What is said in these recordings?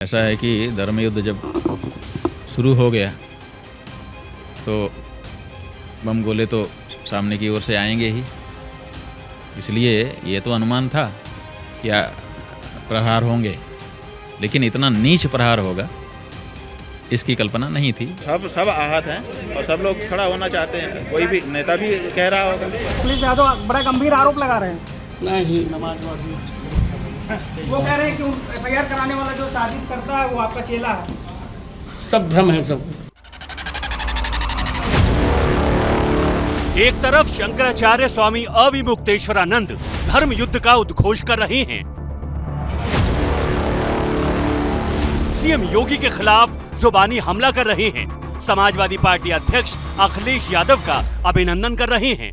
ऐसा है कि धर्म युद्ध जब शुरू हो गया तो बम गोले तो सामने की ओर से आएंगे ही, इसलिए ये तो अनुमान था कि प्रहार होंगे, लेकिन इतना नीच प्रहार होगा इसकी कल्पना नहीं थी। सब आहत हैं और सब लोग खड़ा होना चाहते हैं, कोई भी नेता भी कह रहा होगा। पुलिस यादव बड़ा गंभीर आरोप लगा रहे हैं। नहीं, वो कह रहे हैं कि एफआईआर कराने वाला जो साजिश करता है वो आपका चेला है। सब भ्रम है सब। एक तरफ शंकराचार्य स्वामी अविमुक्तेश्वरानंद धर्म युद्ध का उद्घोष कर रहे हैं, सीएम योगी के खिलाफ जुबानी हमला कर रहे हैं, समाजवादी पार्टी अध्यक्ष अखिलेश यादव का अभिनंदन कर रहे हैं,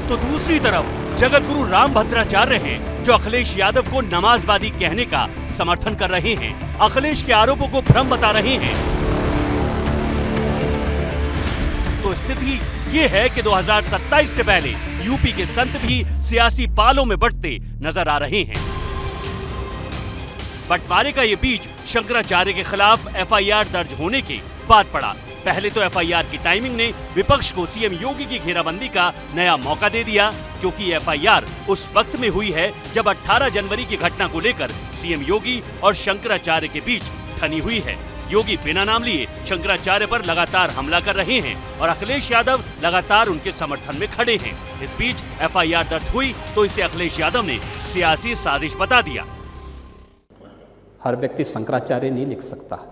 तो दूसरी तरफ जगत गुरु रामभद्राचार्य हैं जो अखिलेश यादव को नमाजवादी कहने का समर्थन कर रहे हैं, अखिलेश के आरोपों को भ्रम बता रहे हैं। तो स्थिति ये है कि 2027 से पहले यूपी के संत भी सियासी पालों में बंटते नजर आ रहे हैं। बंटवारे का ये बीज शंकराचार्य के खिलाफ एफआईआर दर्ज होने के बाद पड़ा। पहले तो एफआईआर की टाइमिंग ने विपक्ष को सीएम योगी की घेराबंदी का नया मौका दे दिया, क्योंकि एफआईआर उस वक्त में हुई है जब 18 जनवरी की घटना को लेकर सीएम योगी और शंकराचार्य के बीच ठनी हुई है। योगी बिना नाम लिए शंकराचार्य पर लगातार हमला कर रहे हैं और अखिलेश यादव लगातार उनके समर्थन में खड़े हैं। इस बीच एफआईआर दर्ज हुई तो इसे अखिलेश यादव ने सियासी साजिश बता दिया। हर व्यक्ति शंकराचार्य नहीं लिख सकता।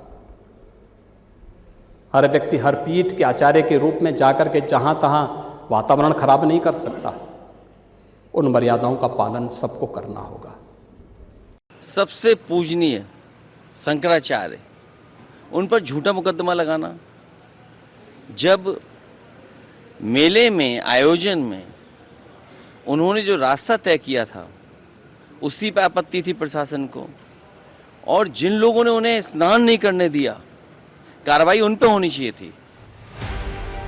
हर व्यक्ति हर पीठ के आचार्य के रूप में जाकर के जहां तहां वातावरण खराब नहीं कर सकता। उन मर्यादाओं का पालन सबको करना होगा। सबसे पूजनीय शंकराचार्य, उन पर झूठा मुकदमा लगाना, जब मेले में आयोजन में उन्होंने जो रास्ता तय किया था उसी पर आपत्ति थी प्रशासन को, और जिन लोगों ने उन्हें स्नान नहीं करने दिया कार्रवाई उन पर होनी चाहिए थी।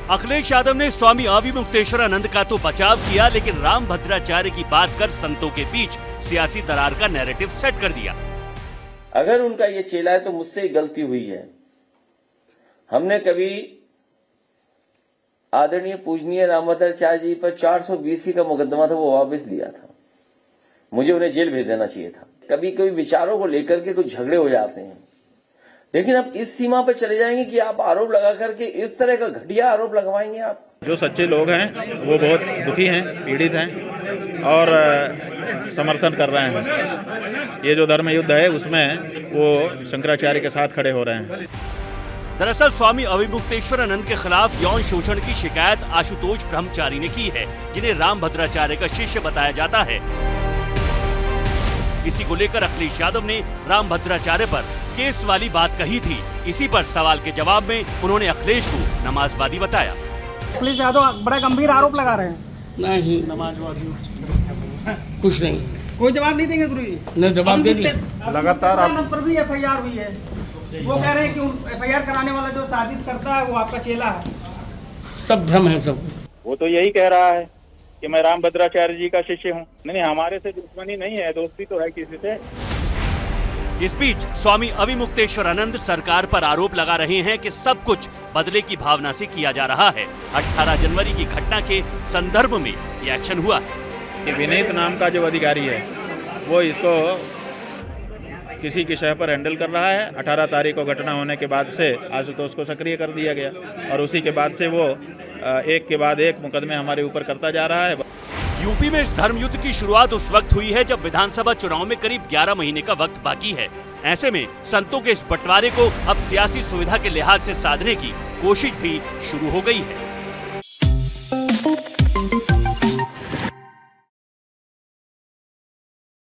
अखिलेश यादव ने स्वामी अविमुक्तेश्वरानंद का तो बचाव किया, लेकिन रामभद्राचार्य की बात कर संतों के बीच सियासी दरार का नैरेटिव सेट कर दिया। अगर उनका ये चेला है तो मुझसे ही गलती हुई है। हमने कभी आदरणीय पूजनीय रामभद्राचार्य जी पर 420 का मुकदमा था, वो वापस लिया था। मुझे उन्हें जेल भेज देना चाहिए था। कभी कभी विचारों को लेकर के कुछ झगड़े हो जाते हैं, लेकिन अब इस सीमा पर चले जाएंगे कि आप आरोप लगा करके इस तरह का घटिया आरोप लगवाएंगे। आप जो सच्चे लोग हैं वो बहुत दुखी हैं, पीड़ित हैं और समर्थन कर रहे हैं। ये जो धर्म युद्ध है उसमें वो शंकराचार्य के साथ खड़े हो रहे हैं। दरअसल स्वामी अविमुक्तेश्वरानंद के खिलाफ यौन शोषण की शिकायत आशुतोष ब्रह्मचारी ने की है, जिन्हें रामभद्राचार्य का शिष्य बताया जाता है। इसी को लेकर अखिलेश यादव ने रामभद्राचार्य पर केस वाली बात कही थी। इसी पर सवाल के जवाब में उन्होंने अखिलेश को नमाजवादी बताया। पुलिस यादव बड़ा गंभीर आरोप लगा रहे हैं। नहीं, कुछ नहीं। कोई जवाब नहीं देंगे गुरु जी? नहीं, जवाब दे दिया। लगातार आप पर भी एफआईआर हुई है। वो कह रहे हैं कि एफआईआर कराने वाला जो साजिश करता है वो आपका चेला है। सब भ्रम है सब। वो तो यही कह रहा है कि मैं रामभद्राचार्य जी का शिष्य हूँ। नहीं, हमारे से दुश्मनी नहीं है, दोस्ती तो है किसी से। इस बीच स्वामी अविमुक्तेश्वरानंद सरकार पर आरोप लगा रहे हैं कि सब कुछ बदले की भावना से किया जा रहा है। 18 जनवरी की घटना के संदर्भ में ये एक्शन हुआ है। ये विनीत नाम का जो अधिकारी है वो इसको किसी की शह पर हैंडल कर रहा है। 18 तारीख को घटना होने के बाद से आशुतोष को सक्रिय कर दिया गया और उसी के बाद से वो एक के बाद एक मुकदमे हमारे ऊपर करता जा रहा है। यूपी में इस धर्म युद्ध की शुरुआत उस वक्त हुई है जब विधानसभा चुनाव में करीब 11 महीने का वक्त बाकी है। ऐसे में संतों के इस बंटवारे को अब सियासी सुविधा के लिहाज से साधने की कोशिश भी शुरू हो गई है।